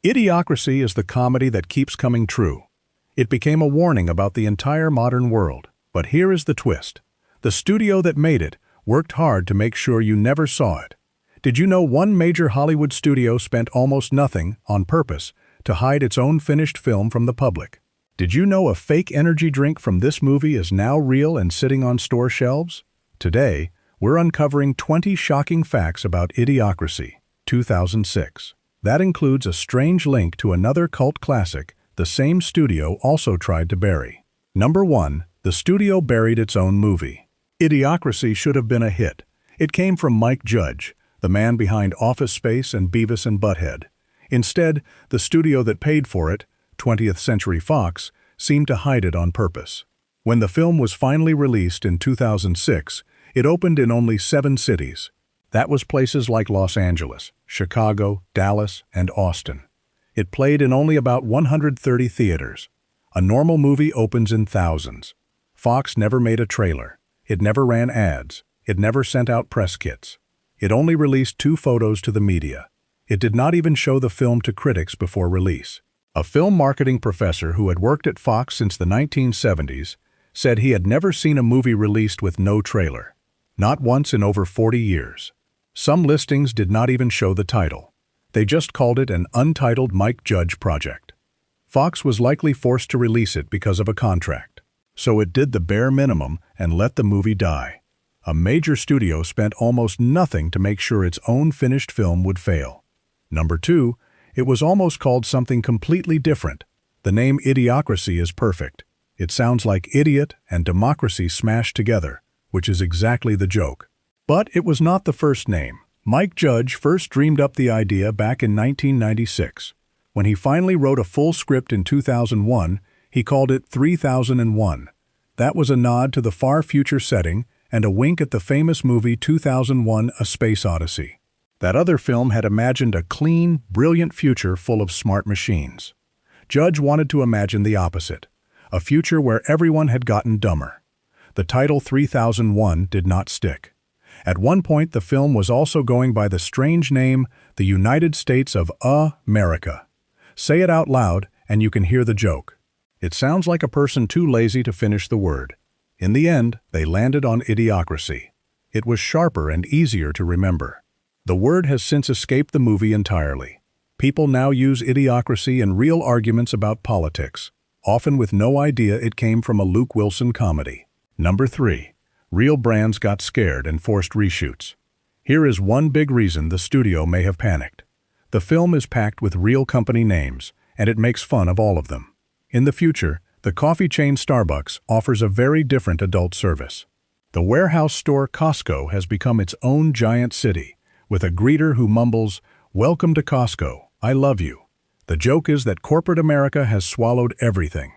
Idiocracy is the comedy that keeps coming true. It became a warning about the entire modern world. But here is the twist. The studio that made it worked hard to make sure you never saw it. Did you know one major Hollywood studio spent almost nothing, on purpose, to hide its own finished film from the public? Did you know a fake energy drink from this movie is now real and sitting on store shelves? Today, we're uncovering 20 shocking facts about Idiocracy, 2006. That includes a strange link to another cult classic the same studio also tried to bury. Number 1. The studio buried its own movie. Idiocracy should have been a hit. It came from Mike Judge, the man behind Office Space and Beavis and Butthead. Instead, the studio that paid for it, 20th Century Fox, seemed to hide it on purpose. When the film was finally released in 2006, it opened in only 7 cities. That was places like Los Angeles, Chicago, Dallas, and Austin. It played in only about 130 theaters. A normal movie opens in thousands. Fox never made a trailer. It never ran ads. It never sent out press kits. It only released 2 photos to the media. It did not even show the film to critics before release. A film marketing professor who had worked at Fox since the 1970s said he had never seen a movie released with no trailer. Not once in over 40 years. Some listings did not even show the title. They just called it an untitled Mike Judge project. Fox was likely forced to release it because of a contract. So it did the bare minimum and let the movie die. A major studio spent almost nothing to make sure its own finished film would fail. Number 2, it was almost called something completely different. The name Idiocracy is perfect. It sounds like idiot and democracy smashed together, which is exactly the joke. But it was not the first name. Mike Judge first dreamed up the idea back in 1996. When he finally wrote a full script in 2001, he called it 3001. That was a nod to the far future setting and a wink at the famous movie 2001: A Space Odyssey. That other film had imagined a clean, brilliant future full of smart machines. Judge wanted to imagine the opposite, a future where everyone had gotten dumber. The title 3001 did not stick. At one point, the film was also going by the strange name, The United States of America. Say it out loud, and you can hear the joke. It sounds like a person too lazy to finish the word. In the end, they landed on Idiocracy. It was sharper and easier to remember. The word has since escaped the movie entirely. People now use Idiocracy in real arguments about politics, often with no idea it came from a Luke Wilson comedy. Number 3. Real brands got scared and forced reshoots. Here is one big reason the studio may have panicked. The film is packed with real company names, and it makes fun of all of them. In the future, the coffee chain Starbucks offers a very different adult service. The warehouse store Costco has become its own giant city, with a greeter who mumbles, "Welcome to Costco, I love you." The joke is that corporate America has swallowed everything.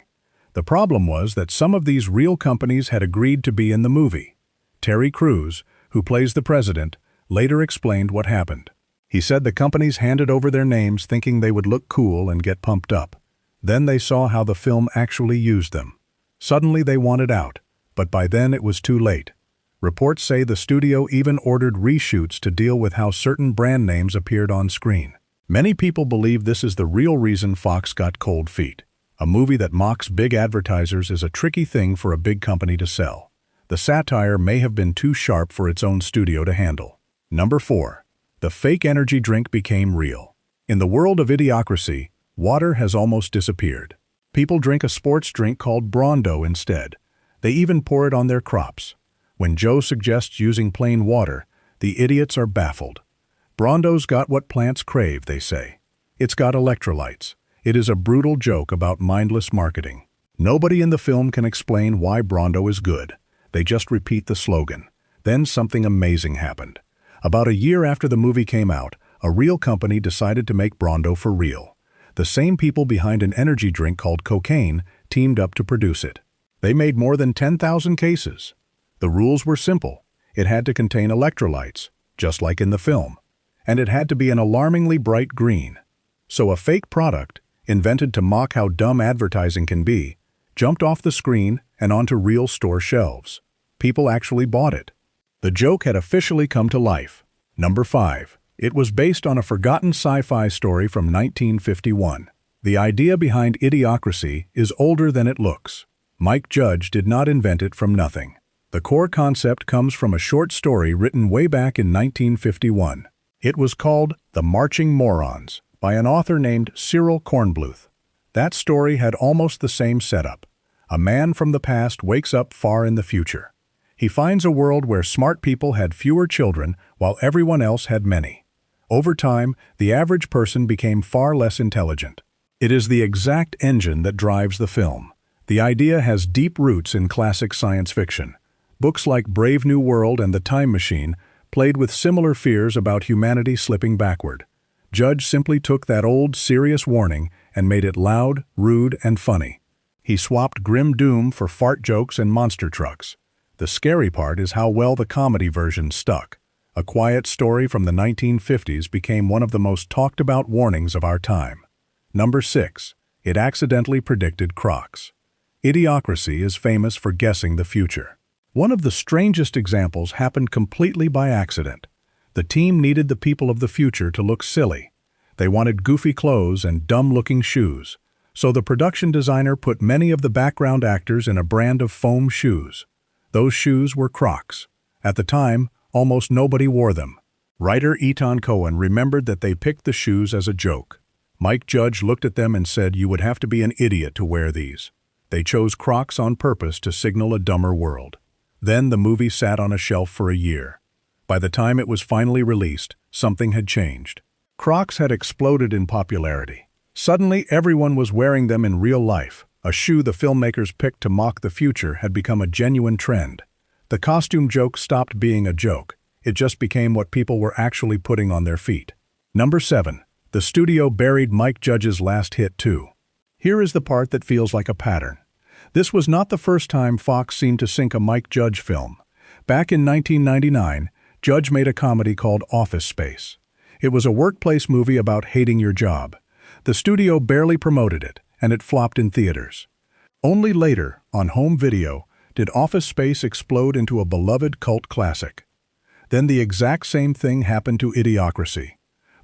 The problem was that some of these real companies had agreed to be in the movie. Terry Crews, who plays the president, later explained what happened. He said the companies handed over their names thinking they would look cool and get pumped up. Then they saw how the film actually used them. Suddenly they wanted out, but by then it was too late. Reports say the studio even ordered reshoots to deal with how certain brand names appeared on screen. Many people believe this is the real reason Fox got cold feet. A movie that mocks big advertisers is a tricky thing for a big company to sell. The satire may have been too sharp for its own studio to handle. Number 4. The fake energy drink became real. In the world of Idiocracy, water has almost disappeared. People drink a sports drink called Brondo instead. They even pour it on their crops. When Joe suggests using plain water, the idiots are baffled. Brondo's got what plants crave, they say. It's got electrolytes. It is a brutal joke about mindless marketing. Nobody in the film can explain why Brondo is good. They just repeat the slogan. Then something amazing happened. About a year after the movie came out, a real company decided to make Brondo for real. The same people behind an energy drink called cocaine teamed up to produce it. They made more than 10,000 cases. The rules were simple. It had to contain electrolytes, just like in the film. And it had to be an alarmingly bright green. So a fake product, invented to mock how dumb advertising can be, jumped off the screen and onto real store shelves. People actually bought it. The joke had officially come to life. Number 5. It was based on a forgotten sci-fi story from 1951. The idea behind Idiocracy is older than it looks. Mike Judge did not invent it from nothing. The core concept comes from a short story written way back in 1951. It was called The Marching Morons by an author named Cyril Kornbluth. That story had almost the same setup. A man from the past wakes up far in the future. He finds a world where smart people had fewer children while everyone else had many. Over time, the average person became far less intelligent. It is the exact engine that drives the film. The idea has deep roots in classic science fiction. Books like Brave New World and The Time Machine played with similar fears about humanity slipping backward. Judge simply took that old, serious warning and made it loud, rude, and funny. He swapped grim doom for fart jokes and monster trucks. The scary part is how well the comedy version stuck. A quiet story from the 1950s became one of the most talked-about warnings of our time. Number 6. It accidentally predicted Crocs. Idiocracy is famous for guessing the future. One of the strangest examples happened completely by accident. The team needed the people of the future to look silly. They wanted goofy clothes and dumb-looking shoes. So the production designer put many of the background actors in a brand of foam shoes. Those shoes were Crocs. At the time, almost nobody wore them. Writer Etan Cohen remembered that they picked the shoes as a joke. Mike Judge looked at them and said, "You would have to be an idiot to wear these." They chose Crocs on purpose to signal a dumber world. Then the movie sat on a shelf for a year. By the time it was finally released, something had changed. Crocs had exploded in popularity. Suddenly, everyone was wearing them in real life. A shoe the filmmakers picked to mock the future had become a genuine trend. The costume joke stopped being a joke. It just became what people were actually putting on their feet. Number 7. The studio buried Mike Judge's last hit too. Here is the part that feels like a pattern. This was not the first time Fox seemed to sink a Mike Judge film. Back in 1999, Judge made a comedy called Office Space. It was a workplace movie about hating your job. The studio barely promoted it, and it flopped in theaters. Only later, on home video, did Office Space explode into a beloved cult classic. Then the exact same thing happened to Idiocracy.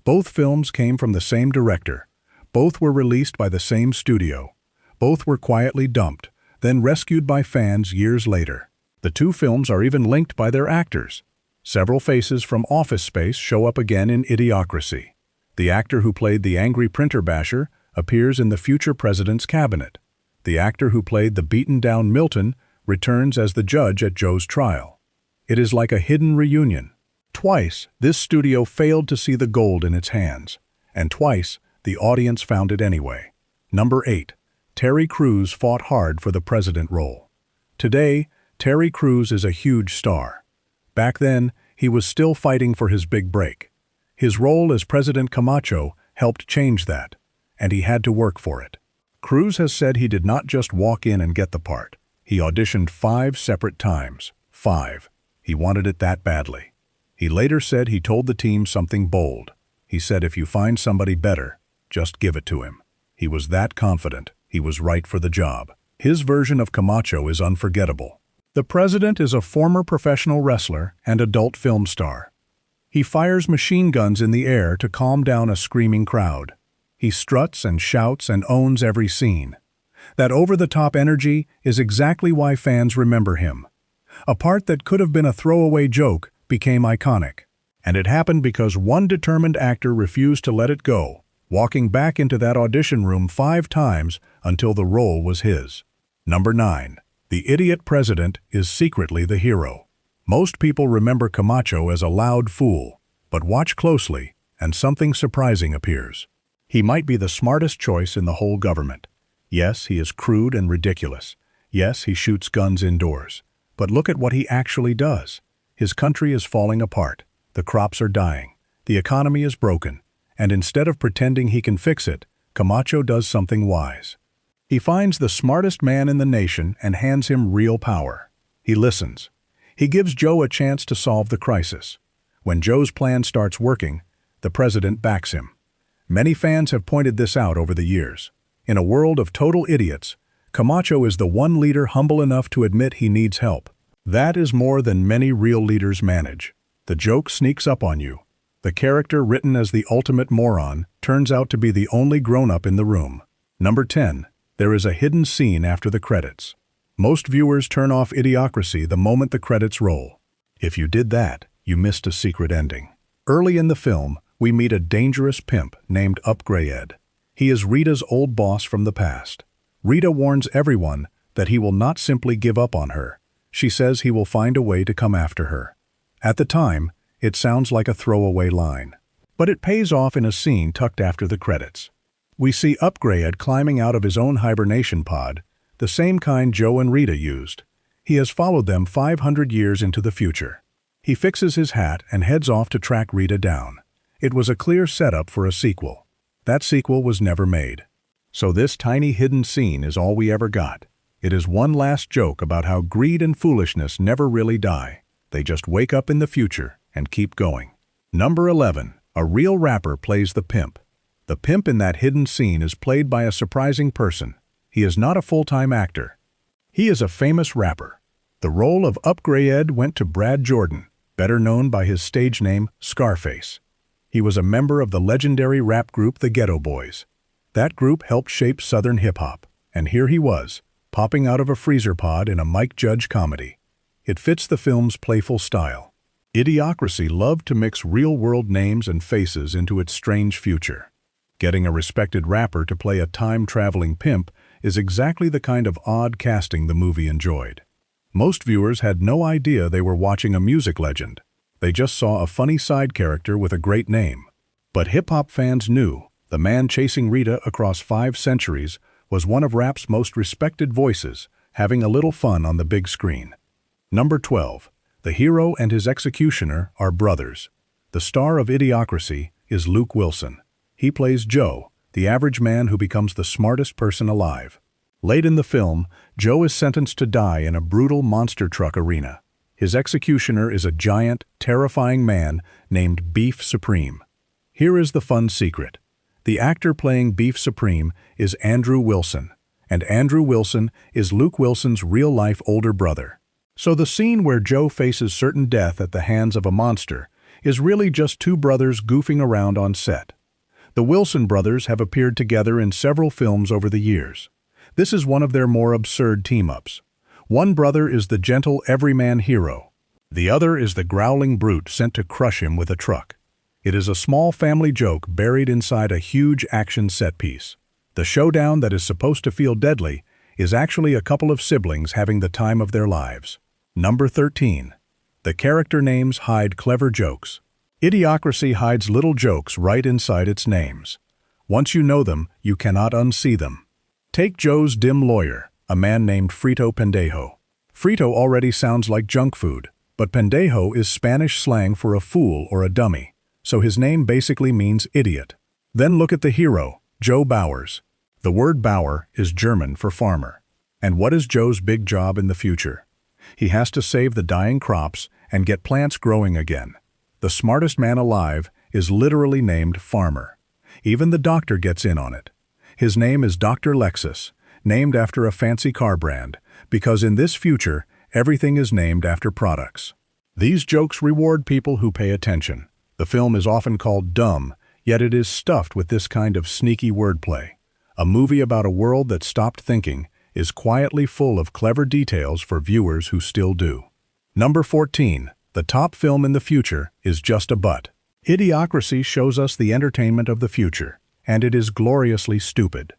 Both films came from the same director. Both were released by the same studio. Both were quietly dumped, then rescued by fans years later. The two films are even linked by their actors. Several faces from Office Space show up again in Idiocracy. The actor who played the angry printer basher appears in the future president's cabinet. The actor who played the beaten-down Milton returns as the judge at Joe's trial. It is like a hidden reunion. Twice, this studio failed to see the gold in its hands, and twice, the audience found it anyway. Number 8. Terry Crews fought hard for the president role. Today, Terry Crews is a huge star. Back then, he was still fighting for his big break. His role as President Camacho helped change that, and he had to work for it. Crews has said he did not just walk in and get the part. He auditioned 5 separate times. 5. He wanted it that badly. He later said he told the team something bold. He said, "If you find somebody better, just give it to him." He was that confident. He was right for the job. His version of Camacho is unforgettable. The president is a former professional wrestler and adult film star. He fires machine guns in the air to calm down a screaming crowd. He struts and shouts and owns every scene. That over-the-top energy is exactly why fans remember him. A part that could have been a throwaway joke became iconic. And it happened because one determined actor refused to let it go, walking back into that audition room 5 times until the role was his. Number 9. The idiot president is secretly the hero. Most people remember Camacho as a loud fool, but watch closely and something surprising appears. He might be the smartest choice in the whole government. Yes, he is crude and ridiculous. Yes, he shoots guns indoors. But look at what he actually does. His country is falling apart. The crops are dying. The economy is broken. And instead of pretending he can fix it, Camacho does something wise. He finds the smartest man in the nation and hands him real power. He listens. He gives Joe a chance to solve the crisis. When Joe's plan starts working, the president backs him. Many fans have pointed this out over the years. In a world of total idiots, Camacho is the one leader humble enough to admit he needs help. That is more than many real leaders manage. The joke sneaks up on you. The character written as the ultimate moron turns out to be the only grown-up in the room. Number 10. There is a hidden scene after the credits. Most viewers turn off Idiocracy the moment the credits roll. If you did that, you missed a secret ending. Early in the film, we meet a dangerous pimp named Upgrade. He is Rita's old boss from the past. Rita warns everyone that he will not simply give up on her. She says he will find a way to come after her. At the time, it sounds like a throwaway line. But it pays off in a scene tucked after the credits. We see Upgrade climbing out of his own hibernation pod, the same kind Joe and Rita used. He has followed them 500 years into the future. He fixes his hat and heads off to track Rita down. It was a clear setup for a sequel. That sequel was never made. So this tiny hidden scene is all we ever got. It is one last joke about how greed and foolishness never really die. They just wake up in the future and keep going. Number 11. A real rapper plays the pimp. The pimp in that hidden scene is played by a surprising person. He is not a full-time actor. He is a famous rapper. The role of Upgrade went to Brad Jordan, better known by his stage name Scarface. He was a member of the legendary rap group The Ghetto Boys. That group helped shape Southern hip-hop, and here he was, popping out of a freezer pod in a Mike Judge comedy. It fits the film's playful style. Idiocracy loved to mix real-world names and faces into its strange future. Getting a respected rapper to play a time-traveling pimp is exactly the kind of odd casting the movie enjoyed. Most viewers had no idea they were watching a music legend. They just saw a funny side character with a great name. But hip-hop fans knew the man chasing Rita across 5 centuries was one of rap's most respected voices, having a little fun on the big screen. Number 12. The hero and his executioner are brothers. The star of Idiocracy is Luke Wilson. He plays Joe, the average man who becomes the smartest person alive. Late in the film, Joe is sentenced to die in a brutal monster truck arena. His executioner is a giant, terrifying man named Beef Supreme. Here is the fun secret. The actor playing Beef Supreme is Andrew Wilson, and Andrew Wilson is Luke Wilson's real-life older brother. So the scene where Joe faces certain death at the hands of a monster is really just 2 brothers goofing around on set. The Wilson brothers have appeared together in several films over the years. This is one of their more absurd team-ups. One brother is the gentle everyman hero. The other is the growling brute sent to crush him with a truck. It is a small family joke buried inside a huge action set piece. The showdown that is supposed to feel deadly is actually a couple of siblings having the time of their lives. Number 13. The character names hide clever jokes. Idiocracy hides little jokes right inside its names. Once you know them, you cannot unsee them. Take Joe's dim lawyer, a man named Frito Pendejo. Frito already sounds like junk food, but pendejo is Spanish slang for a fool or a dummy, so his name basically means idiot. Then look at the hero, Joe Bowers. The word Bauer is German for farmer. And what is Joe's big job in the future? He has to save the dying crops and get plants growing again. The smartest man alive is literally named Farmer. Even the doctor gets in on it. His name is Dr. Lexus, named after a fancy car brand, because in this future, everything is named after products. These jokes reward people who pay attention. The film is often called dumb, yet it is stuffed with this kind of sneaky wordplay. A movie about a world that stopped thinking is quietly full of clever details for viewers who still do. Number 14. The top film in the future is just a butt. Idiocracy shows us the entertainment of the future, and it is gloriously stupid.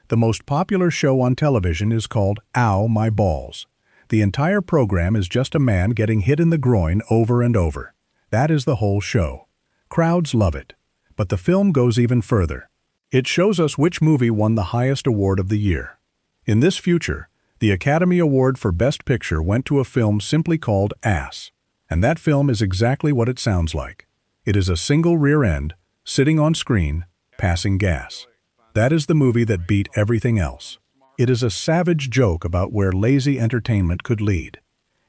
The most popular show on television is called Ow, My Balls. The entire program is just a man getting hit in the groin over and over. That is the whole show. Crowds love it. But the film goes even further. It shows us which movie won the highest award of the year. In this future, the Academy Award for Best Picture went to a film simply called Ass. And that film is exactly what it sounds like. It is a single rear end, sitting on screen, passing gas. That is the movie that beat everything else. It is a savage joke about where lazy entertainment could lead.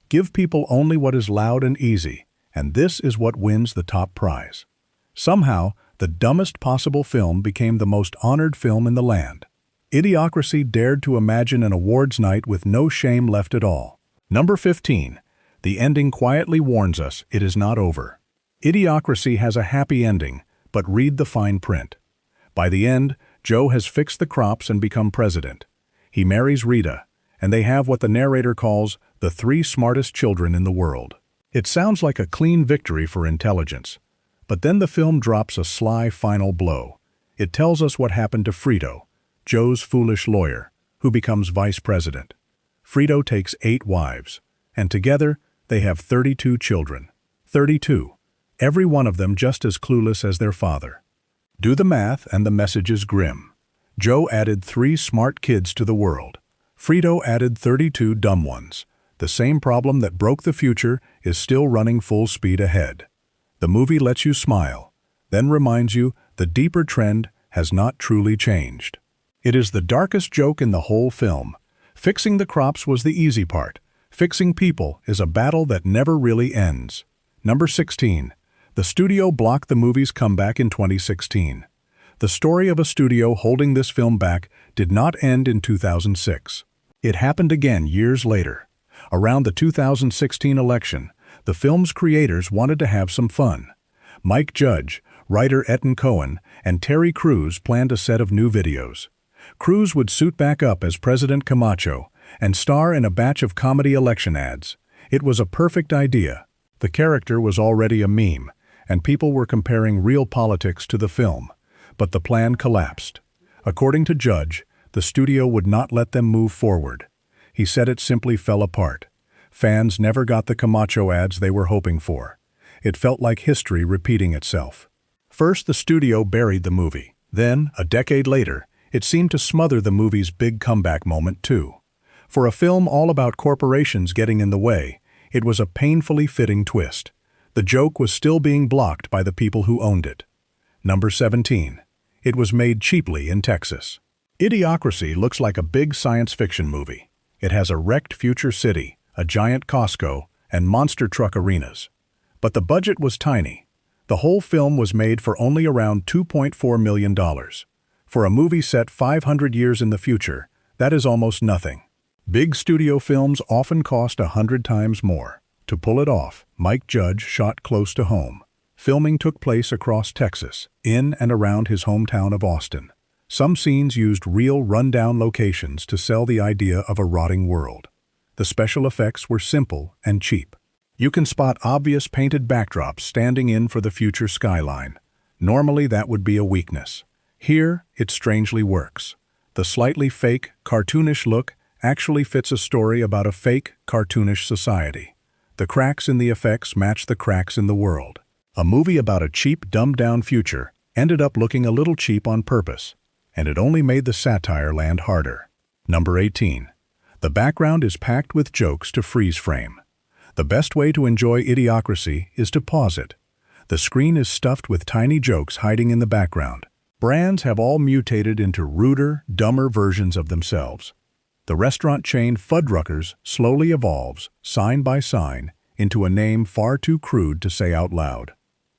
Give people only what is loud and easy, and this is what wins the top prize. Somehow, the dumbest possible film became the most honored film in the land. Idiocracy dared to imagine an awards night with no shame left at all. Number 15. The ending quietly warns us it is not over. Idiocracy has a happy ending, but read the fine print. By the end, Joe has fixed the crops and become president. He marries Rita, and they have what the narrator calls the 3 smartest children in the world. It sounds like a clean victory for intelligence. But then the film drops a sly final blow. It tells us what happened to Frito, Joe's foolish lawyer, who becomes vice president. Frito takes 8 wives, and together they have 32 children. 32. Every one of them just as clueless as their father. Do the math and the message is grim. Joe added 3 smart kids to the world. Frito added 32 dumb ones. The same problem that broke the future is still running full speed ahead. The movie lets you smile, then reminds you the deeper trend has not truly changed. It is the darkest joke in the whole film. Fixing the crops was the easy part. Fixing people is a battle that never really ends. Number 16. The studio blocked the movie's comeback in 2016. The story of a studio holding this film back did not end in 2006. It happened again years later. Around the 2016 election, the film's creators wanted to have some fun. Mike Judge, writer Ethan Cohen, and Terry Crews planned a set of new videos. Crews would suit back up as President Camacho and star in a batch of comedy election ads. It was a perfect idea. The character was already a meme, and people were comparing real politics to the film. But the plan collapsed. According to Judge, the studio would not let them move forward. He said it simply fell apart. Fans never got the Camacho ads they were hoping for. It felt like history repeating itself. First, the studio buried the movie. Then, a decade later, it seemed to smother the movie's big comeback moment too. For a film all about corporations getting in the way, it was a painfully fitting twist. The joke was still being blocked by the people who owned it. Number 17. It was made cheaply in Texas. Idiocracy looks like a big science fiction movie. It has a wrecked future city, a giant Costco, and monster truck arenas. But the budget was tiny. The whole film was made for only around $2.4 million. For a movie set 500 years in the future, that is almost nothing. Big studio films often cost 100 times more. To pull it off, Mike Judge shot close to home. Filming took place across Texas, in and around his hometown of Austin. Some scenes used real rundown locations to sell the idea of a rotting world. The special effects were simple and cheap. You can spot obvious painted backdrops standing in for the future skyline. Normally that would be a weakness. Here, it strangely works. The slightly fake, cartoonish look actually fits a story about a fake, cartoonish society. The cracks in the effects match the cracks in the world. A movie about a cheap, dumbed-down future ended up looking a little cheap on purpose, and it only made the satire land harder. Number 18. The background is packed with jokes to freeze frame. The best way to enjoy Idiocracy is to pause it. The screen is stuffed with tiny jokes hiding in the background. Brands have all mutated into ruder, dumber versions of themselves. The restaurant chain Fuddruckers slowly evolves, sign by sign, into a name far too crude to say out loud.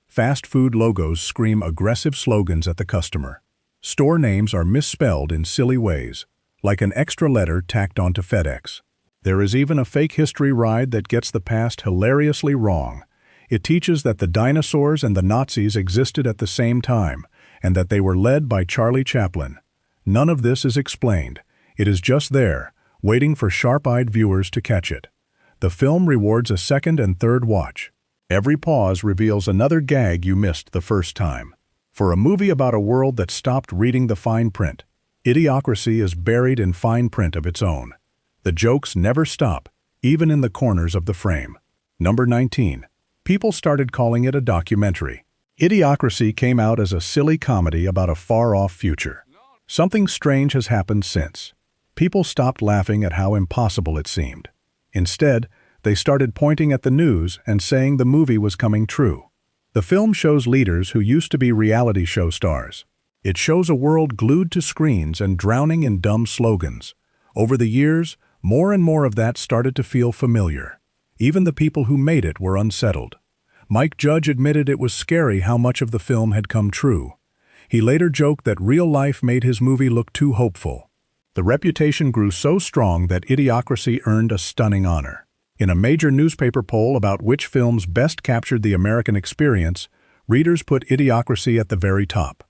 Fast food logos scream aggressive slogans at the customer. Store names are misspelled in silly ways, like an extra letter tacked onto FedEx. There is even a fake history ride that gets the past hilariously wrong. It teaches that the dinosaurs and the Nazis existed at the same time, and that they were led by Charlie Chaplin. None of this is explained. It is just there, waiting for sharp-eyed viewers to catch it. The film rewards a second and third watch. Every pause reveals another gag you missed the first time. For a movie about a world that stopped reading the fine print, Idiocracy is buried in fine print of its own. The jokes never stop, even in the corners of the frame. Number 19. People started calling it a documentary. Idiocracy came out as a silly comedy about a far-off future. Something strange has happened since. People stopped laughing at how impossible it seemed. Instead, they started pointing at the news and saying the movie was coming true. The film shows leaders who used to be reality show stars. It shows a world glued to screens and drowning in dumb slogans. Over the years, more and more of that started to feel familiar. Even the people who made it were unsettled. Mike Judge admitted it was scary how much of the film had come true. He later joked that real life made his movie look too hopeful. The reputation grew so strong that Idiocracy earned a stunning honor. In a major newspaper poll about which films best captured the American experience, readers put Idiocracy at the very top.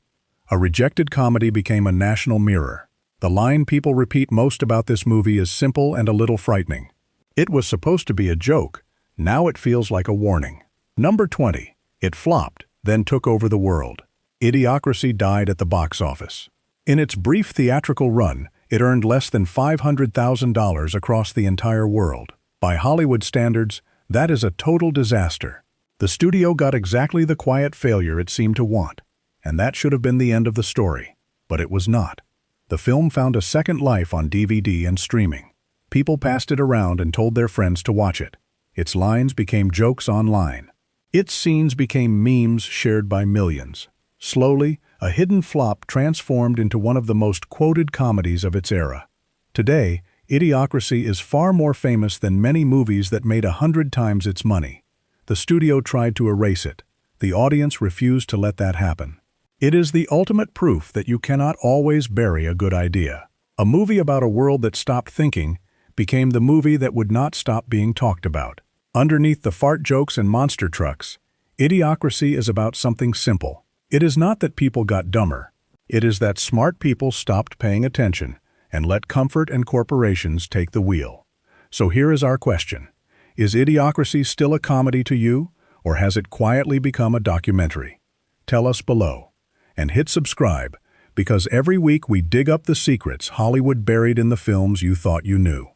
A rejected comedy became a national mirror. The line people repeat most about this movie is simple and a little frightening. It was supposed to be a joke. Now it feels like a warning. Number 20. It flopped, then took over the world. Idiocracy died at the box office. In its brief theatrical run, it earned less than $500,000 across the entire world. By Hollywood standards, that is a total disaster. The studio got exactly the quiet failure it seemed to want, and that should have been the end of the story. But it was not. The film found a second life on DVD and streaming. People passed it around and told their friends to watch it. Its lines became jokes online. Its scenes became memes shared by millions. Slowly, a hidden flop transformed into one of the most quoted comedies of its era. Today, Idiocracy is far more famous than many movies that made 100 times its money. The studio tried to erase it. The audience refused to let that happen. It is the ultimate proof that you cannot always bury a good idea. A movie about a world that stopped thinking became the movie that would not stop being talked about. Underneath the fart jokes and monster trucks, Idiocracy is about something simple. It is not that people got dumber. It is that smart people stopped paying attention and let comfort and corporations take the wheel. So here is our question. Is Idiocracy still a comedy to you, or has it quietly become a documentary? Tell us below. And hit subscribe, because every week we dig up the secrets Hollywood buried in the films you thought you knew.